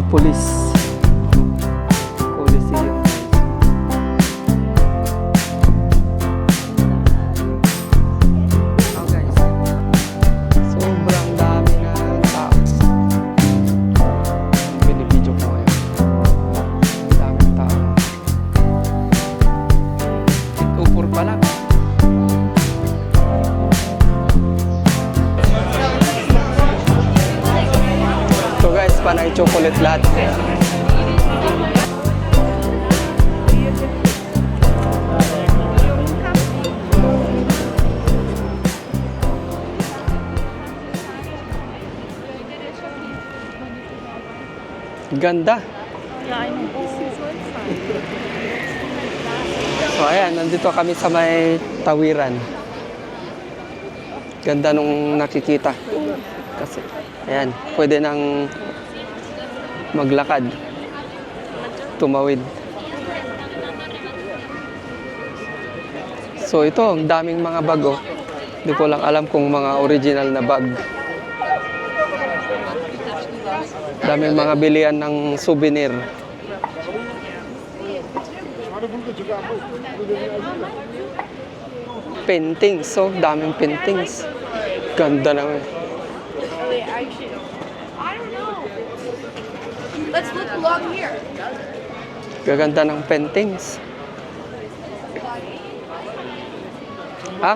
Police Coliseum. Oh guys, sobrang dami na tao. Binibidyo ko ngayon. Daming tao. Tupur pa lang. So guys, panay chocolate lahat. Ganda. So ayan, nandito kami sa may tawiran. Ganda nung nakikita. Kasi, ayan, pwede nang maglakad. Tumawid. So ito, ang daming mga bag oh. Hindi ko lang alam kung mga original na bag. Daming mga bilihan ng souvenir. Paintings, so daming paintings. Ganda naman. Let's look along here. Gaganda ng paintings. Ha?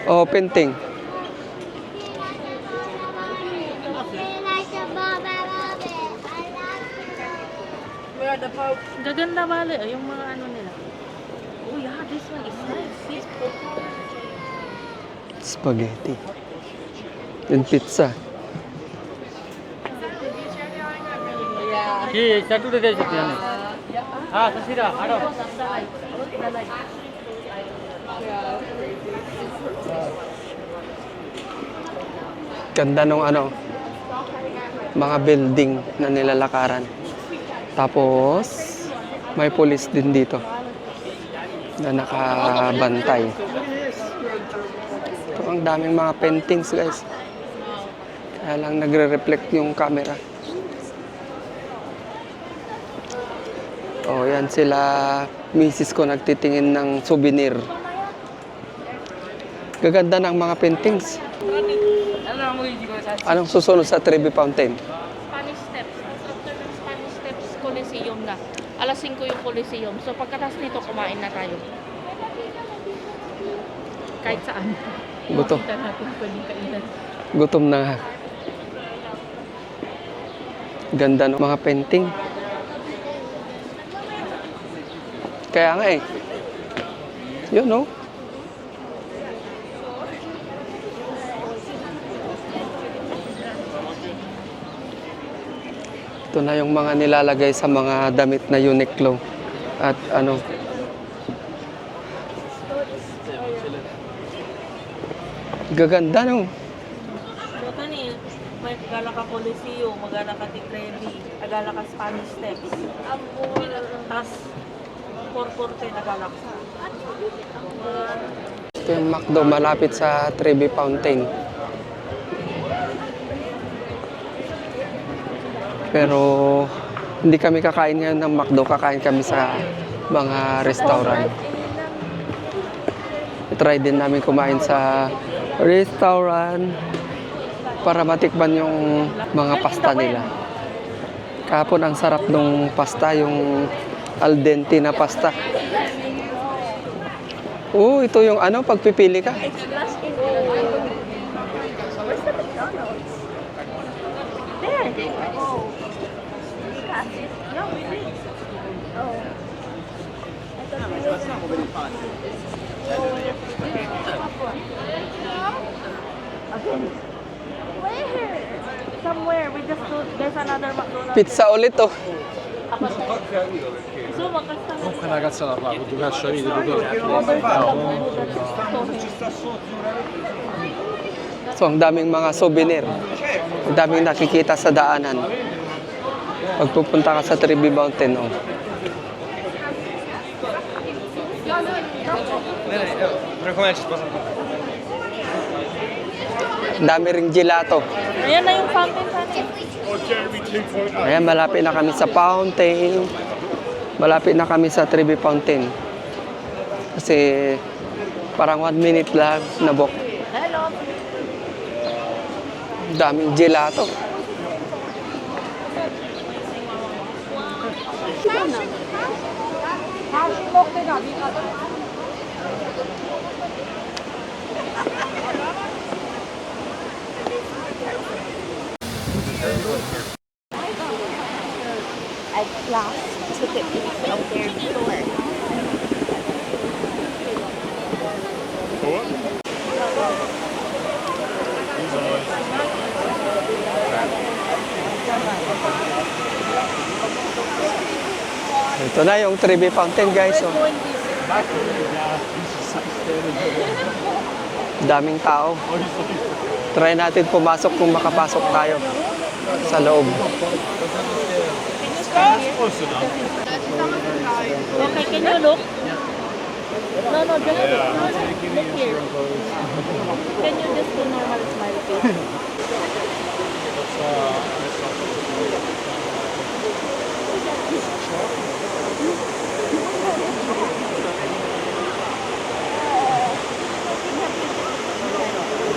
Oh, painting. Where are the Pope? Gaganda bale, yung mga ano nila. Oh yeah, this one is nice. Spaghetti. And pizza. Yeah. चटुरे दे सकते हैं हाँ ससीरा हटो Ganda nung ano, mga building na nilalakaran. Tapos, may police din dito na nakabantay. Ito, ang daming mga paintings guys. Kaya lang nagre-reflect yung camera. Oh, yan sila. Misis ko nagtitingin ng souvenir. Gaganda ng mga paintings. Anong susunod sa Trevi Fountain? Spanish Steps. After ng Spanish Steps, Coliseum na. Alas 5 yung Coliseum. So pagkatas nito, kumain na tayo. Kahit saan. Gutom. Makita natin pwedeng kainan. Gutom na nga. Ganda ng mga painting. Kaya nga eh. Yun no? Ito na yung mga nilalagay sa mga damit na Uniqlo. At ano. Gaganda no? Ito ni, may agala ka Coliseum, magala ka Trevi, agala ka Spanish Steps. Tapos, 4:10 agala ka. Ito yung McDo malapit sa Trevi Fountain. Pero hindi kami kakain ngayon ng McDo, kakain kami sa mga restaurant. Try din namin kumain sa restaurant para matikman yung mga pasta nila. Kahapon ang sarap nung pasta, yung al dente na pasta. Oh, ito yung ano, pagpipili ka. Somewhere, we just do, there's another McDonald's. Pizza ulit oh. So, makasama. Quella ragazza la fa, tu cazzo vedi, So, ang daming mga souvenir. Ang daming nakikita sa daanan. Pagpupunta ka sa Trevi Mountain, oh. Ang dami ring gelato. Ayan na yung fountain sana. Ayan, malapit na kami sa fountain. Malapit na kami sa Trevi Fountain. Kasi parang 1 minute lang na book. Daming gelato. I class took a piece of their tour. Ito na yung Trevi Fountain, guys. Oh. Daming tao. Try natin pumasok kung makapasok tayo sa loob. Okay, can you look? No, just look. Look here. Can you just do normal smile, please?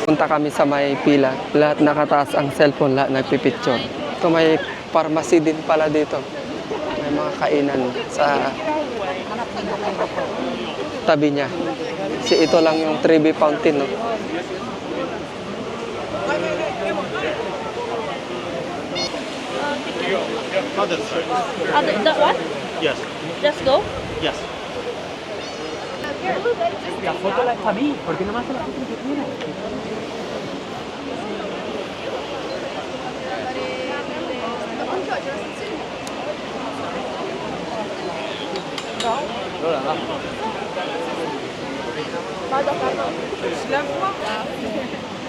Punta kami sa may pila. Lahat nakataas ang cellphone, lahat nagpipicture. Ito may pharmacy din pala dito. May mga kainan sa tabi niya. Kasi ito lang yung Trevi Fountain, no? That what? Yes. Just go? Yes. La foto la es para mí, ¿por qué no me hace la foto que tiene?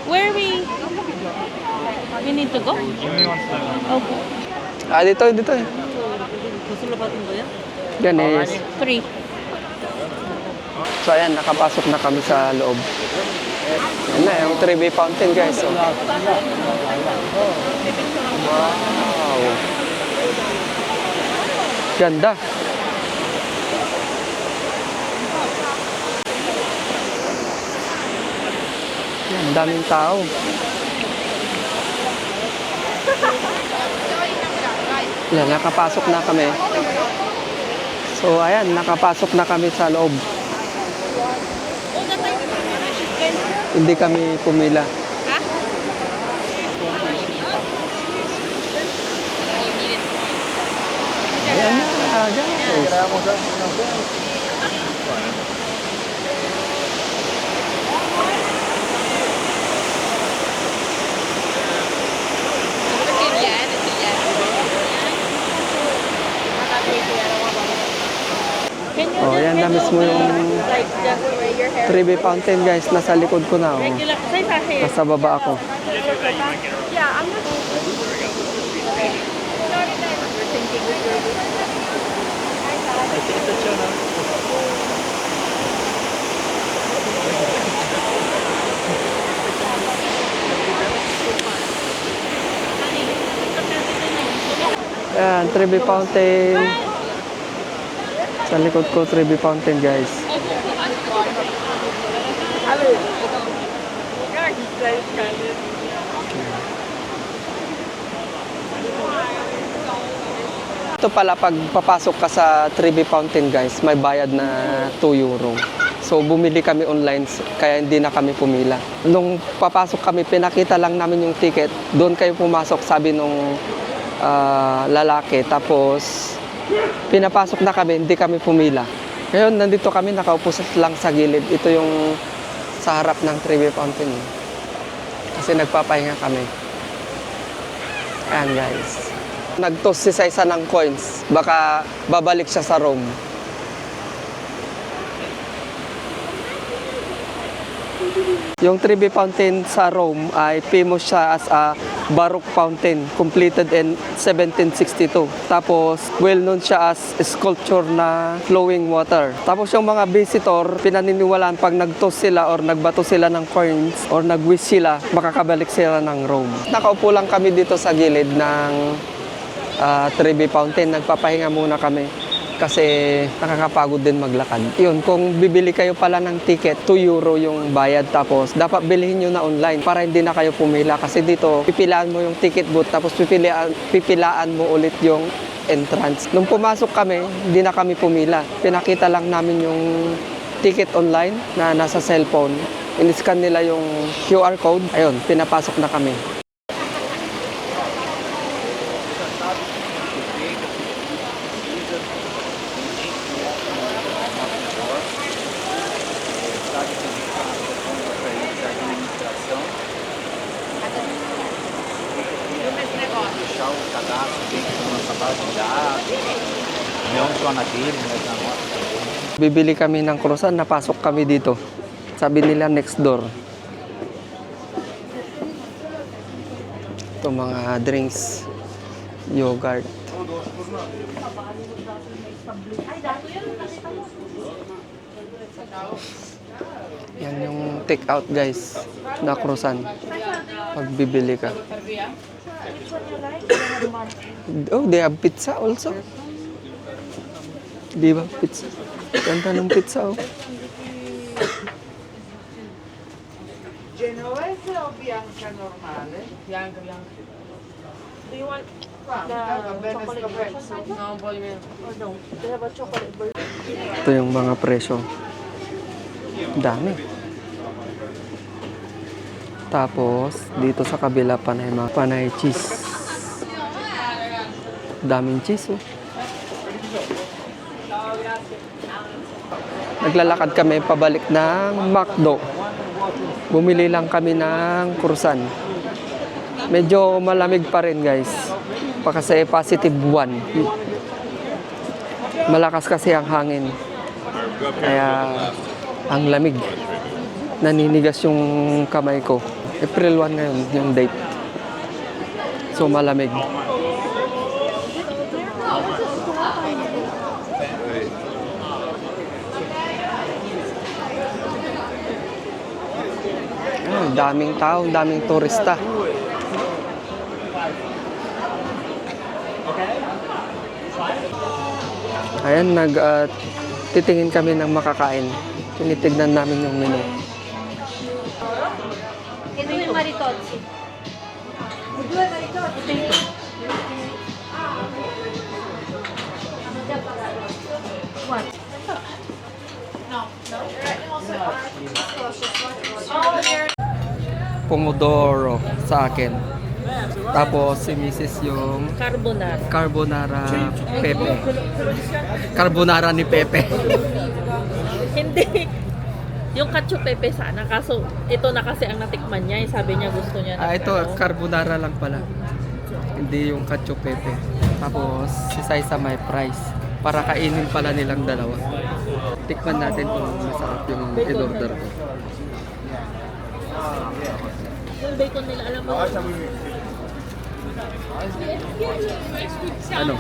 Where we need to go? Okay. Ah, dito eh. Yan is. 3. So ayan, nakapasok na kami sa loob. Yan na, yung Trevi Fountain, guys. Oh. Wow. Ganda. Yan, daming tao. Yan, nakapasok na kami. So ayan, nakapasok na kami sa loob. Hindi kami pumila. Ayan na, guys. Can you Oh, yan na mismo yung like just wear your hair? Trevi Fountain, guys. Nasa likod ko na. Oh. Regular. Say sa hair. Nasa baba ako. Yeah, I'm just Ayan, Trevi Fountain. Sa likod ko, Trevi Fountain, guys. Ito pala, pag papasok ka sa Trevi Fountain, guys, may bayad na 2 euro. So, bumili kami online, kaya hindi na kami pumila. Nung papasok kami, pinakita lang namin yung ticket. Doon kayo pumasok, sabi nung lalaki. Tapos, pinapasok na kami, hindi kami pumila. Ngayon, nandito kami, nakaupo lang sa gilid. Ito yung sa harap ng Trevi Fountain. Kasi nagpapahinga kami. Ayan, guys. Nag-toss si Saisa ng coins. Baka babalik siya sa Rome. Yung Trevi Fountain sa Rome ay famous siya as a Baroque fountain, completed in 1762. Tapos, well known siya as sculpture na flowing water. Tapos yung mga visitor, pinaniniwalaan pag nag-toss sila or nagbato sila ng coins or nag-wish sila, makakabalik sila ng Rome. Nakaupo lang kami dito sa gilid ng Trevi Fountain. Nagpapahinga muna kami kasi nakakapagod din maglakad. Yun, kung bibili kayo pala ng ticket, 2 euro yung bayad. Tapos, dapat bilhin nyo na online para hindi na kayo pumila. Kasi dito, pipilaan mo yung ticket booth, tapos pipilaan mo ulit yung entrance. Nung pumasok kami, hindi na kami pumila. Pinakita lang namin yung ticket online na nasa cellphone. In-scan nila yung QR code. Ayun, pinapasok na kami. Deixar o cadastro dentro do nossa base de dados, não só na dele, mas na nossa também. Bibili kami ng croissant, napasok kami dito. Sabi nila next door. Ito mga drinks, yogurt. Yan yung take out guys, na croissant. Pag bibili ka. Oh, they have pizza also. Di ba? Pizza. Ganda ng pizza oh. Genovese o bianca normale? Bianca. Do you want Va bene chocolate scoperto. version? No, un po' di meno. Or no? They have a chocolate version. Ito yung mga presyo. Dami. Tapos, dito sa kabila panay mga panay cheese. Daming cheese oh. Naglalakad kami pabalik ng McDo. Bumili lang kami ng croissant. Medyo malamig pa rin guys. Kasi positive 1. Malakas kasi ang hangin. Kaya ang lamig. Naninigas yung kamay ko. April 1 ngayon yung date. So malamig. Daming tao, daming turista. Ayan, titingin kami ng makakain. Tinitignan namin yung menu. Ito yung maritozzi. Pomodoro sa akin. Tapos si Mrs. yung Carbonara. carbonara pepe. Carbonara ni Pepe. Hindi. Yung cacio pepe sana. Kaso ito na kasi ang natikman niya. Sabi niya gusto niya. Ito carbonara lang pala. Hindi yung cacio pepe. Tapos si Saisa may price. Para kainin pala nilang dalawa. Tikman natin kung masarap yung in-order ko. Yung bacon nila, alam mo. Ano?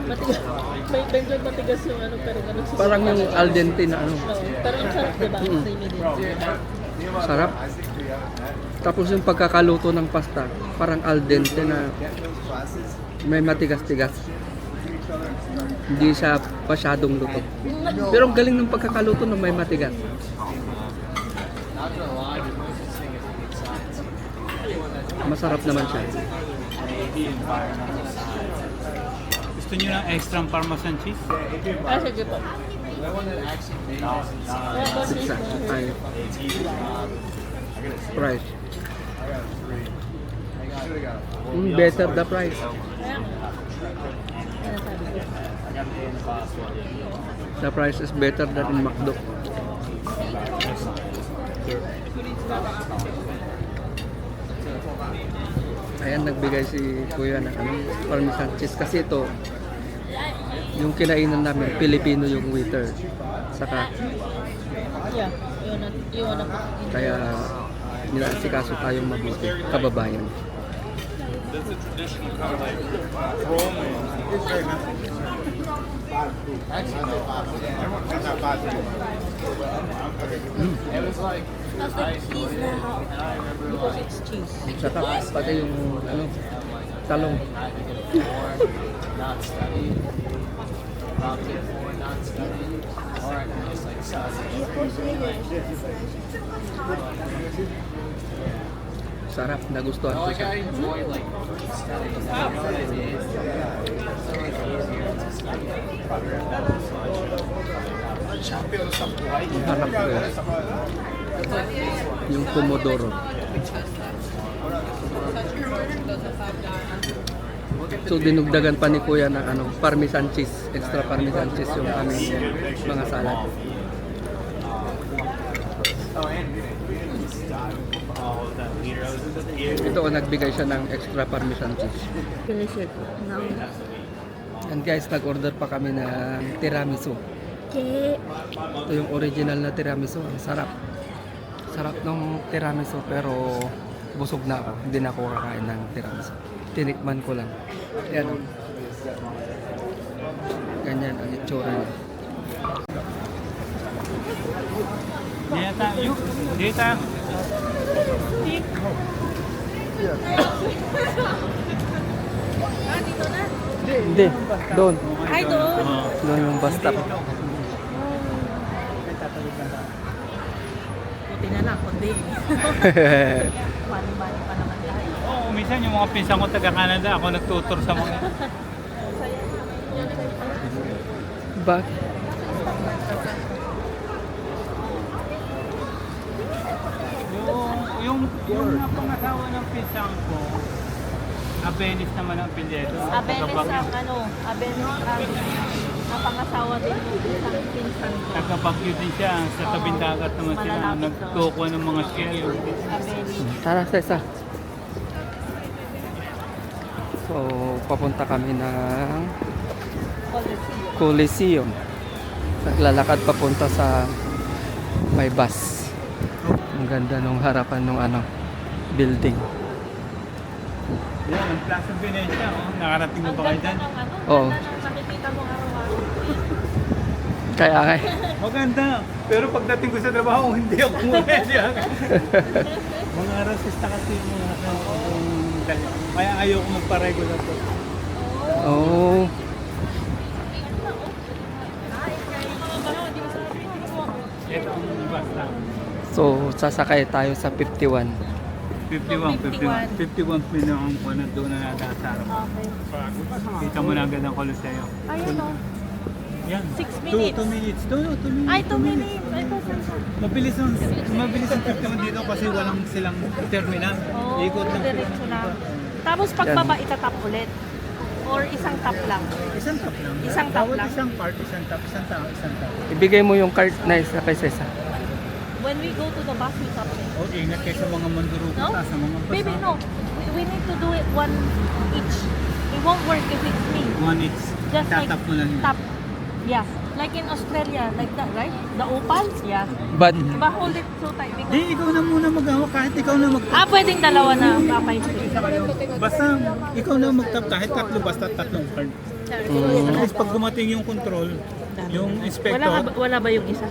Matigas. May medyo matigas yung ano, pero ganun siya. Parang yung al dente na ano. Oo. Pero ang sarap, diba? Ang creamy din. Sarap. Tapos yung pagkakaluto ng pasta, parang al dente na may matigas-tigas. Hindi siya masyadong luto. Pero ang galing ng pagkakaluto na may matigas. Masarap naman siya. Gusto niyo ng extra parmesan cheese? Ah, sige po. Pizza. Ay. Price. Better the price. The price is better than in McDo. Ayan, nagbigay si Kuya ng parmesan cheese kasi ito yung kinainan namin, Pilipino yung waiter. Saka Yeah. Iwan ako. Kaya ninaasikaso tayong mabuti, kababayan. Because it's cheese. Saka pati yung ano, talong. Sarap, nagustuhan ko siya. Ang harap ko yun. Yung pomodoro. So dinugdagan pa ni Kuya ng ano, parmesan cheese, extra parmesan cheese yung aming mga salad. Ito nagbigay siya ng extra parmesan cheese. Finish it. No. And guys, nag-order pa kami ng tiramisu. Okay. Ito yung original na tiramisu. Ang sarap. Sarap ng tiramisu pero busog na ako. Hindi na ako kakain ng tiramisu. Tinikman ko lang. Yan. Ganyan ang itsura niya. Dita. Hindi. Doon. Ay, doon. Doon yung bus stop. Buti na lang, kundi. Mani-mani pa naman tayo. Oo, minsan yung mga pinsan ko taga-Canada, ako nagtutur sa mga... Bak? Yung pangasawa ng pinsan ko, Abenis naman ang pindeto. Abenes ang ano, Abenes ang pangasawa din mo isang pinsan ko. Taga-Baguio din siya. Sa tabing dagat naman sila. Malalapit Nagkukuha ng mga shell. Abenes. Tara, Sesa. So, papunta kami ng Coliseum. Naglalakad papunta sa may bus. Ang ganda nung harapan nung ano, building. Yan, ang Plaza Venecia. Oh. Nakarating mo Ang ba kayo ganda dyan? ng ano, Oo. ganda ng nakikita mo araw-araw. Kaya nga. Maganda. Pero pagdating ko sa trabaho, hindi ako pwede. Mga rasista kasi yung mga kaya ayaw ko magpa-regular po. Oh. Ito ang bus na. So, sasakay tayo sa 51. 51 pinakang ko na doon na nakasarap. Okay. Kita mo na agad ang Coliseo. Ayun o. Yan. 6 minutes. 2 minutes. 2 minutes. Ay, 2 minutes. Ay, Mabilis ang 51 dito kasi walang silang terminal. Oo, Ikot lang. diretso lang. Tapos pagbaba, itatap ulit. Or isang tap lang. Isang tap lang. Isang tap Bawat lang. isang part, isang tap. Ibigay mo yung card na isa kay Sesa. When we go to the bus, we tap it. O, ingat kayo sa mga manduruko No? sa mga bus. Baby, no. We need to do it one each. It won't work if it's me. One each. Just like Tatap mo lang yun. tap. Yeah. Like in Australia, like that, right? The opal? Yeah. But, Diba hold it so tight? Di, Because... ikaw na muna mag-hawak kahit ikaw na mag-tap. Ah, pwedeng dalawa na. Bakay. Basta ikaw na mag-tap kahit tatlo, basta tatlong card. At least pag dumating yung control, yung inspector, Wala ba yung isa?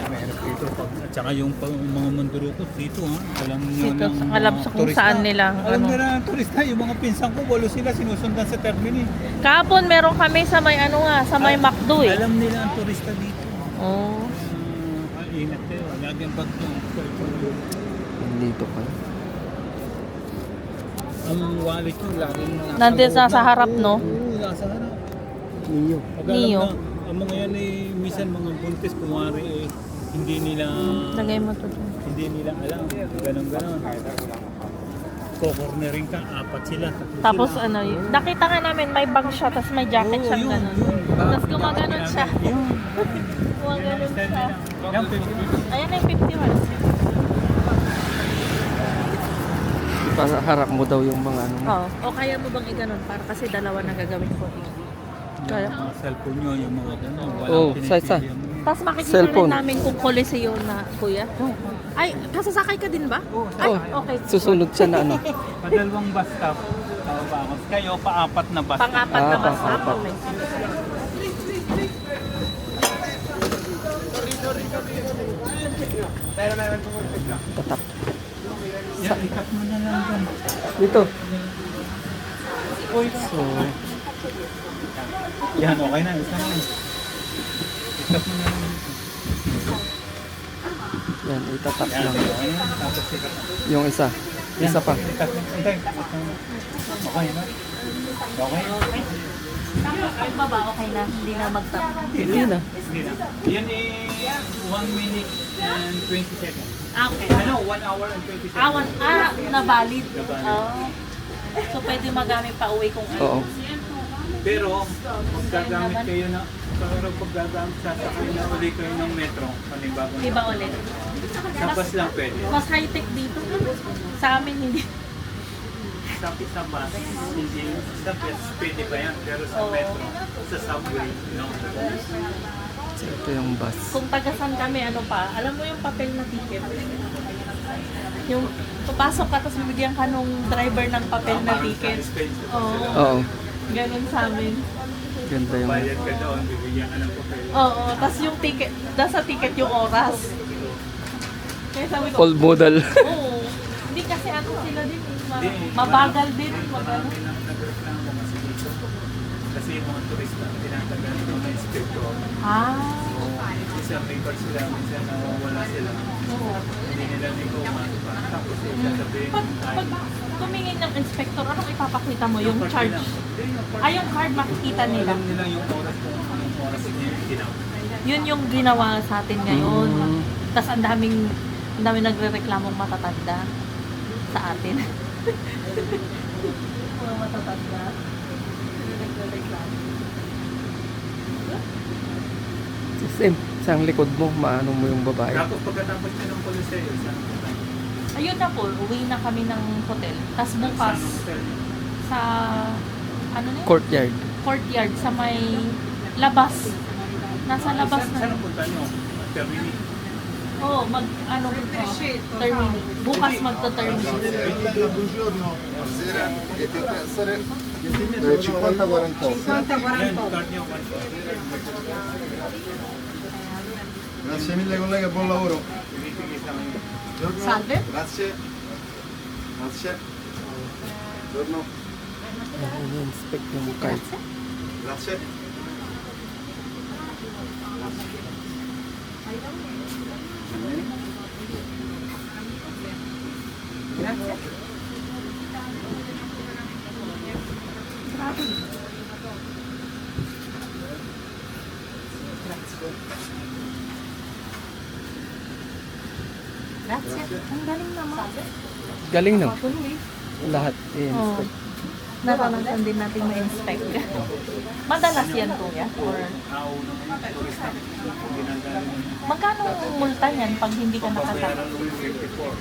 meron dito. At saka yung mga mandurukot dito, ha? Walang yun Dito, ng alam sa kung turista. saan nila, Alam ano. nila ang turista, yung mga pinsan ko, walo sila sinusundan sa termini. Kahapon meron kami sa may ano nga, sa may McDo eh. Alam nila ang turista dito. Oh. Ingat kayo, lagi ang bag ng dito pa. Ang wallet ko, laging Nandun sa harap, no? Oo, nasa harap. Niyo. Pag Neo. alam na, ang mga yan eh, minsan mga buntis, kumari eh, hindi nila, Lagay mo to. hindi nila alam. Ganon. Ko-cornering ka, apat sila. tatlo Tapos sila. ano, nakita nga namin may bag siya, tapos may jacket Oo, siya yun, ganun. yun. Tapos gumaganon siya. Yun. Gumaganon siya. Yan, 50. Ayan na yung 51. Para harap mo daw yung mga ano. Oh. O kaya mo bang iganon? Para kasi dalawa na gagawin ko. Kaya. Mga cellphone nyo, yung mga gano'n. Oo, sa isa. pinipili mo. Tapos makikita Cellphone. rin namin kung Coliseo na, kuya. Ay, kasasakay ka din ba? Ay, okay. Susunod siya na ano. Padalawang bus stop. Bababa ako. Kayo, paapat na bus stop. Pang-apat na bus stop. pang-apat. Okay. Tatak. Yan, ikat mo na lang dyan. Dito. Uy. So, Yan, okay na. Isa na. Ikat mo na lang. yan, itatak Yan, lang. okay na. Tapos ikat. Yung isa. Isa pa. Ikat mo. Hintay. Okay na. Okay. Yung baba, okay na. Hindi na magtap. Hindi na. Hindi na. Yan 1 minute and 20 seconds. Ah, okay. Ano? 1 hour and 20 seconds. Na valid. Na valid. Oh. So, pwede magamit pa uwi kung Oo. Pero, kung gagamit kayo na, pero pag gagamit, sasakay na uli kayo ng metro, panibagong Iba ulit. sa bus lang pwede. Mas high-tech dito. Sa amin, hindi. Sa bus, hindi. Sa bus, pwede ba yan? Pero sa Oo. metro, sa subway, no? So, ito yung bus. Kung tagasan kami, ano pa, alam mo yung papel na ticket? Yung papasok ka, tapos bibigyan ka nung driver ng papel na ticket. Oo. Oo. Ganun sa amin. Ganda yung... Bayad ka doon, bibigyan ka ng papel. Oo. Tapos yung ticket, nasa ticket yung oras. Kaya sabi ko, Old model. oo. Hindi kasi ano sila din. Mabagal din. Magano. Nagreklamo kasi dito. Kasi yung mga turista, tinatagal ng mga inspector. Ah. Isang record sila, minsan nawawala sila. Hindi nila nito umasa. Tapos sasabihin, Pag tumingin ng inspector, anong ipapakita mo? Yung Card charge? lang. Ay, yung card makikita nila. Alam nila yung oras kung anong oras niya yung ginawa. Yun yung ginawa sa atin ngayon. Mm. Tapos ang daming nagre-reklamong matatanda sa atin. Mga matatanda. Nagre-reklamo. Same. Sa likod mo, maano mo yung babae. Tapos pagkatapos niya ng Coliseo, saan ka tayo? Ayun na po, uwi na kami ng hotel. Tapos bukas Saan ang hotel? sa ano na yun? Courtyard. Courtyard sa may labas. Nasa labas Saan na. ang punta niyo? Termini? Oo, termini. Bukas magta-termini. 50-48. Yan, card niyo. Grazie mille collega, buon lavoro. Binibigay sa akin. Salve? Grazie. Grazie. Buongiorno. I-inspect yung card. Grazie. Grazie. Ang galing naman. Galing no? Tuloy. Lahat Oo. i-inspect. Naranasan din natin ma-inspect. Madalas yan, kuya? Or Nauna ng turista. Ginagaling mo. magkano multa niyan pag hindi ka nakasakay? Bayaran mo yung 54.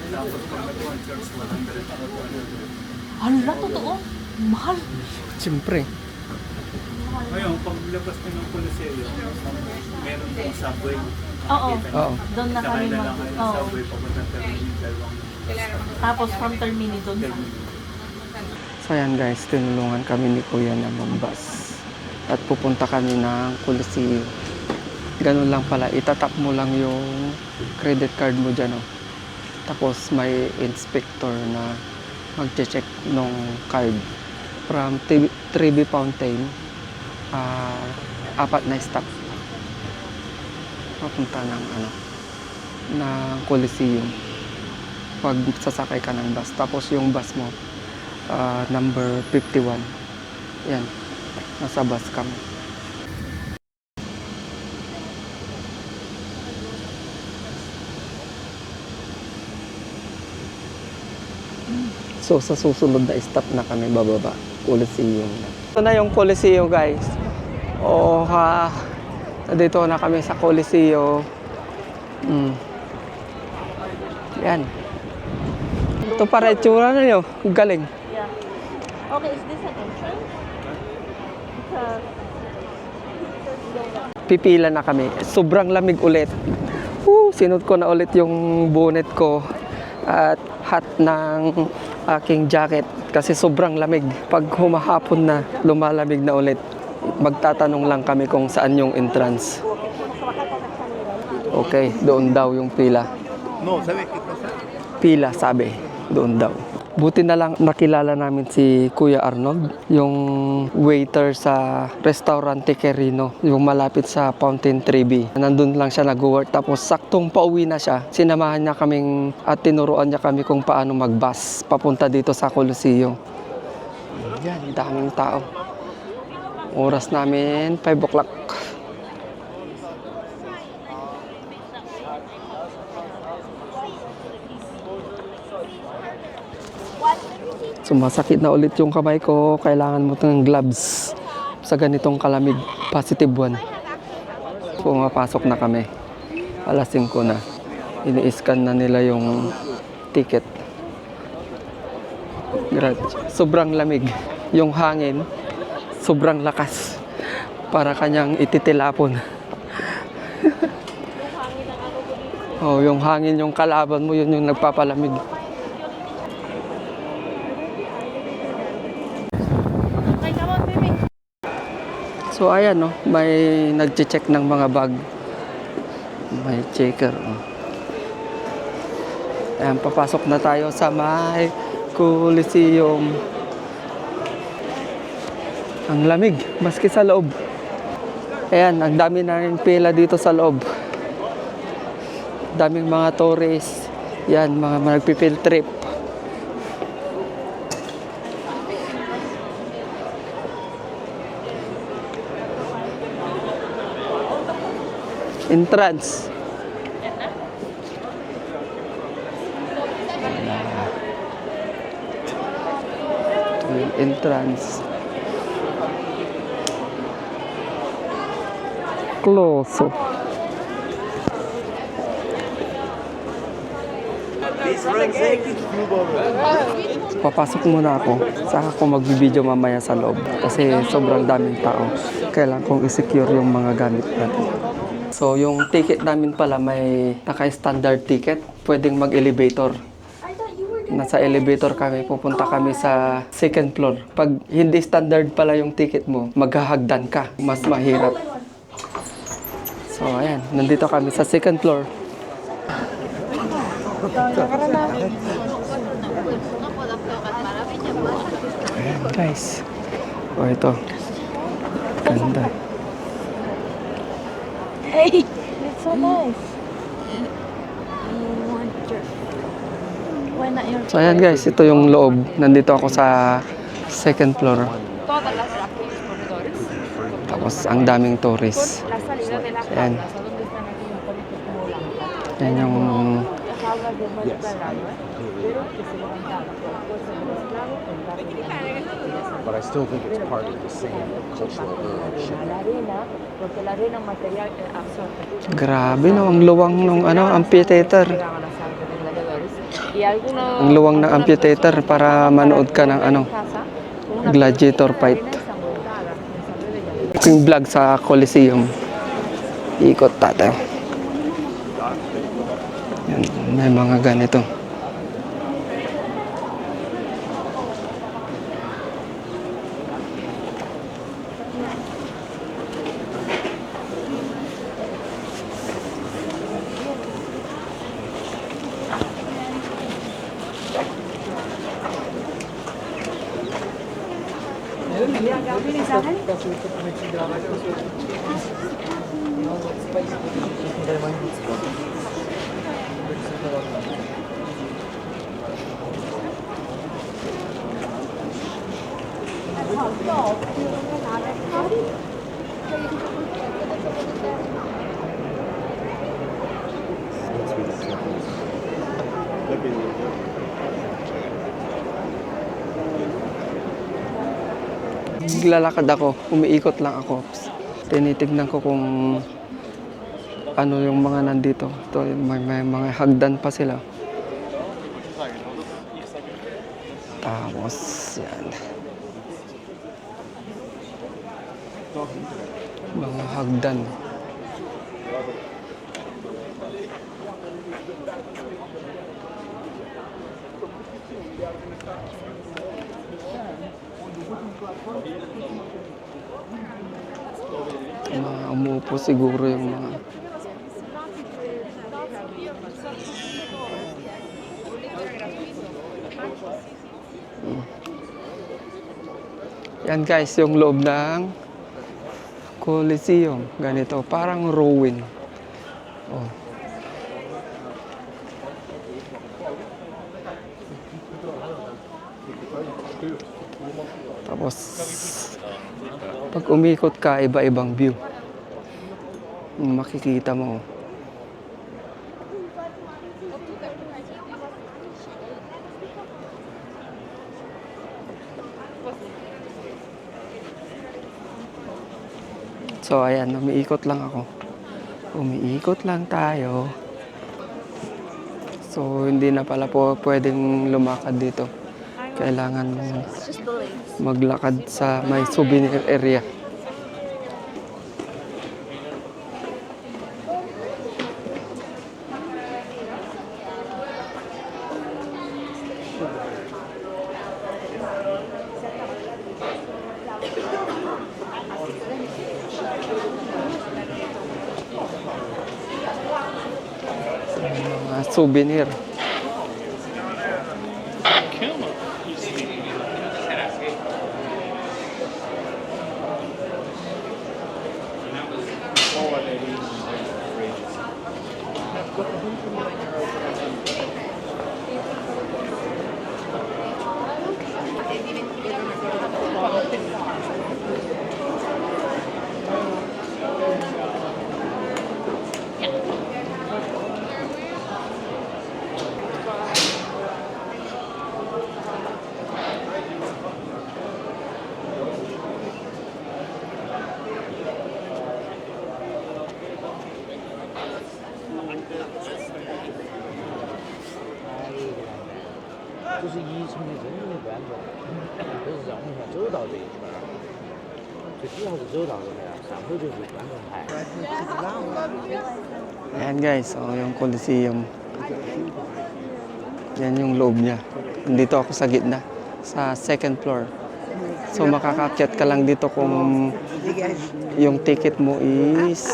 Tapos pag nag-one charge, 100. Hala, totoo? Mahal. Siyempre. Ngayon, paglabas ko ng Coliseo, meron yung subway. Oo. Oo. Doon na kami Sakay na lang kayo ng Oo. subway papunta Termini, dalawang Tapos from Termini doon. So ayan guys, tinulungan kami ni Kuya na mag-bus. At pupunta kami ng Coliseo. Ganun lang pala, itatap mo lang yung credit card mo dyan. Oh. Tapos may inspector na mag-check nung card. From Trevi Fountain, 4 na stop. Papunta ng ng Coliseum. Pag sasakay ka ng bus. Tapos yung bus mo, number 51. Yan. Nasa bus kami. So sa susunod na stop na kami bababa. Coliseum na. Ito na yung Coliseum guys. O dito na kami sa Coliseum. Yan. Ito para itsura na nyo. Galing. Yeah. Okay, is this an entrance? It's a... pipila na kami. Sobrang lamig ulit. Sinot ko na ulit yung bonnet ko at hat ng aking jacket kasi sobrang lamig. Pag humahapon na, lumalamig na ulit. Magtatanong lang kami kung saan yung entrance. Okay, doon daw yung pila. No, ¿sabes qué pasa? Pila, sabi. Doon daw. Buti na lang nakilala namin si Kuya Arnold, yung waiter sa Restaurante Querino, yung malapit sa Fountain Trevi. Nandun lang siya nag-work, tapos saktong pauwi na siya. Sinamahan niya kaming at tinuruan niya kami kung paano mag-bus papunta dito sa Coliseum. Yan, daming tao. Oras namin, 5 o'clock. Sumasakit na ulit yung kamay ko. Kailangan mo ng gloves sa ganitong kalamig. Positive 1. Pumapasok na kami. Alas 5 na. Ini-scan na nila yung ticket. Sobrang lamig. Yung hangin, sobrang lakas. Para kanyang ititilapon. Oh, yung hangin, yung kalaban mo, yun yung nagpapalamig. So ayan no, may nagche-check ng mga bag. May checker. Oh. Ayan, papasok na tayo sa may Coliseum. Ang lamig, maski sa loob. Ayan, ang dami na rin pila dito sa loob. Daming mga tourists. Yan, mga nagpi-field trip. Entrance. Ito yung entrance. Close. Papasok muna ako. Saka ako mag-video mamaya sa loob. Kasi sobrang daming tao. Kailangan kong i-secure yung mga gamit natin. So, yung ticket namin pala may naka-standard ticket. Pwedeng mag-elevator. Nasa elevator kami, pupunta kami sa second floor. Pag hindi standard pala yung ticket mo, maghahagdan ka. Mas mahirap. So, ayan. Nandito kami sa second floor. Ayan, guys. O, ito. Ganda. Hey, it's so nice. Why not your? So, ayan guys. Ito yung loob. Nandito ako sa second floor. Todas las corredores. Tapos, ang daming tourists. La salida de la Ayan. plaza donde están aquí un poquito como blanca. Yan yung Las aulas de vuelta al lado, pero que se levantaban por la fuerza de los esclavos en la But I still think it's part of the same cultural heritage. la arena, porque la arena material absorbe. grabe no, ang luwang ng amphitheater. Llegaban las artes de gladiadores. Y algunos Ang luwang ng amphitheater para manood ka ng gladiator fight. Yung vlog sa Coliseum. Ikot tayo. Yan, may mga ganito. Naglalakad ako, umiikot lang ako. Tinitignan ko kung ano yung mga nandito. Ito, may mga hagdan pa sila. Tapos, yan. Mga hagdan. Mga umupo siguro yung mga... Yan guys, yung loob ng Coliseum. Ganito, parang ruin. Oh. Tapos, pag umikot ka, iba-ibang view. Makikita mo. So, ayan, umiikot lang ako. Umiikot lang tayo. So, hindi na pala po pwedeng lumakad dito. Kailangan maglakad sa may souvenir area. Mga souvenir. Ayan guys, so yung Coliseum. Yan yung loob niya. Nandito ako sa gitna, sa second floor. So makakakyat ka lang dito kung yung ticket mo is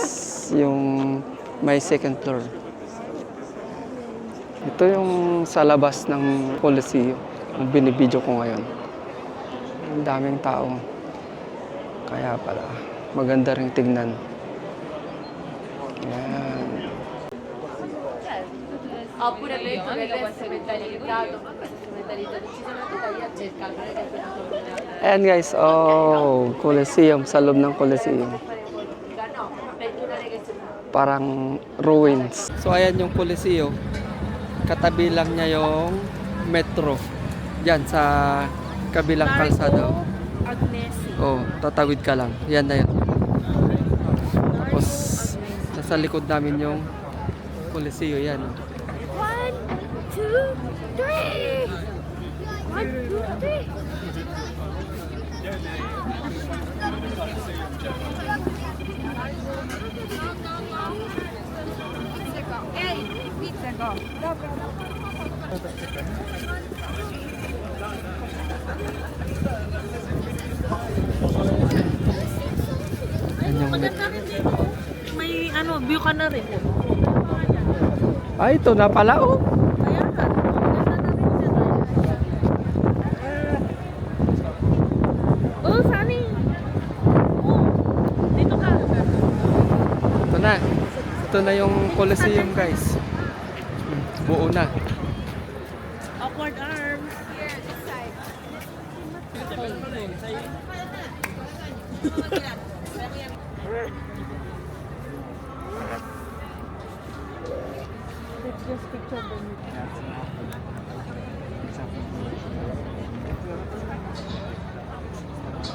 yung may second floor. Ito yung sa labas ng Coliseum, yung binibidyo ko ngayon. Ang daming tao. Kaya pala, maganda ring tignan. Yan. Oppure detto che deve essere tagliato, decisamente tagliato il calcolo. Ayan guys, oh, Coliseum, sa loob ng Coliseum. No, perché non è che si Parang ruins. So ayan yung Coliseum. Katabi lang niya yung metro. Diyan sa kabilang kalsada. Agnesi. Oh, tatawid ka lang. Yan na yun. Tapos, nasa likod namin yung Coliseum. Yan. 1, 2, 3. 1, 2, 3. Ehi, pizza go. Yan yung Maganda rin dito. May view ka na rin. Ay, ito na pala oh. Kaya nga, maganda na rin dyan. Oh, Sunny. Oh, dito ka. Ito na. Ito na yung Coliseum guys. Buo na. Awkward arms.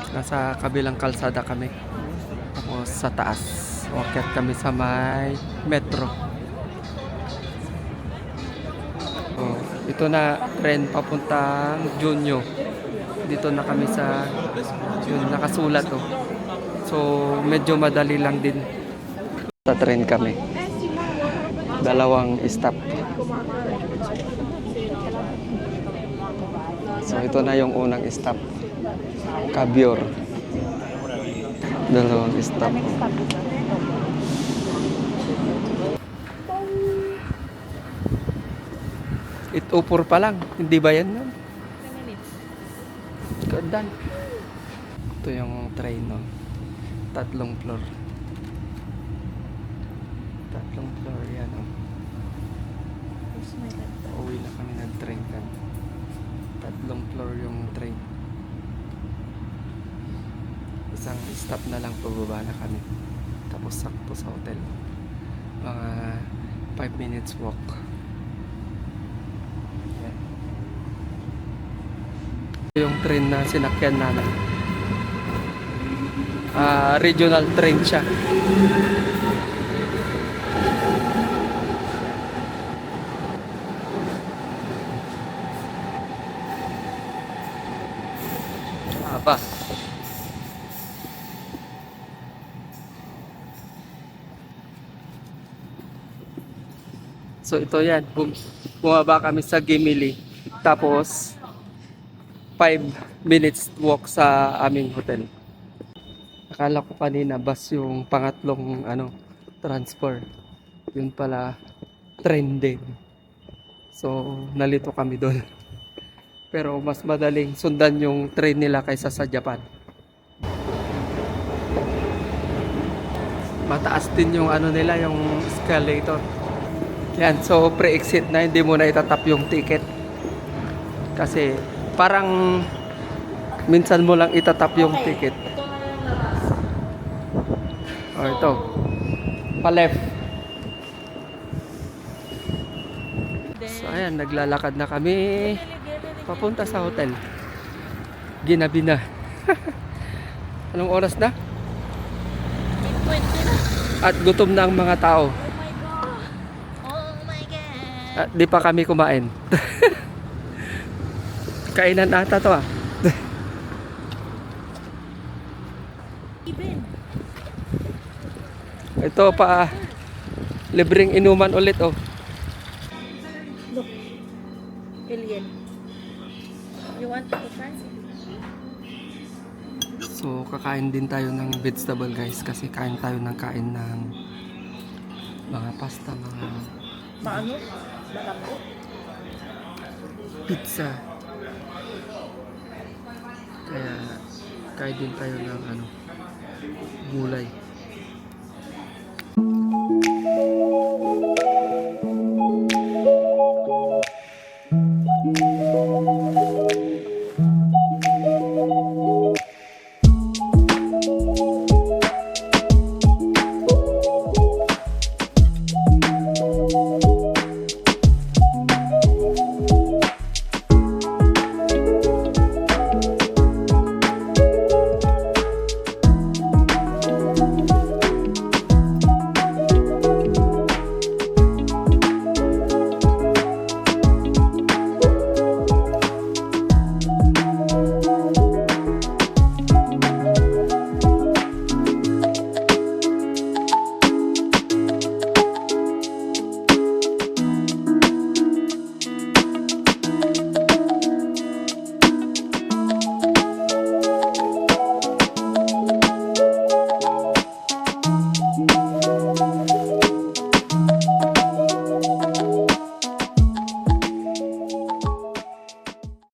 Nasa kabilang kalsada kami. Tapos sa taas. Umakyat kami sa may metro. Oh, ito na tren papuntang Junyo. Dito na kami sa yun, nakasulat oh. So medyo madali lang din. Sa train kami. Dalawang stop. So ito na yung unang stop. Cabior. Dalawang stop. Next stop dito. Itupur pa lang. Hindi ba yan nun? 10 minutes. Ganda. Ito yung train, no? 3 floor. 3 floor yan, no? Uwi na kami ng train kan. 3 floor yung train. Isang stop na lang pababa na kami. Tapos sakto sa hotel. Mga 5 minutes walk. Yan. Ito yung train na sinakyan namin. Regional train siya. Aba. So ito yan, bumaba kami sa Gimili. Tapos 5 minutes walk sa aming hotel. Akala ko kanina bus yung pangatlong transfer. Yun pala train din. So nalito kami doon. Pero mas madaling sundan yung train nila kaysa sa Japan. Mataas din yung nila, yung escalator. Yan, so pre-exit na, hindi mo na itatap yung ticket. Kasi parang minsan mo lang itatap yung ticket. Ito na yung labas. O ito, pa left. So ayan, naglalakad na kami papunta sa hotel. Ginabi na. Anong oras na? 8:20 na. At gutom na ang mga tao. Oh my God. Oh my God. At di pa kami kumain. Kainan ata to ah. Even. Ito pa, libreng inuman ulit oh. Look. Alien. You want to try? So kakain din tayo ng vegetable guys, kasi kain tayo ng kain ng mga pasta, mga Paano? Malambot. pizza. Kaya kain din tayo ng gulay.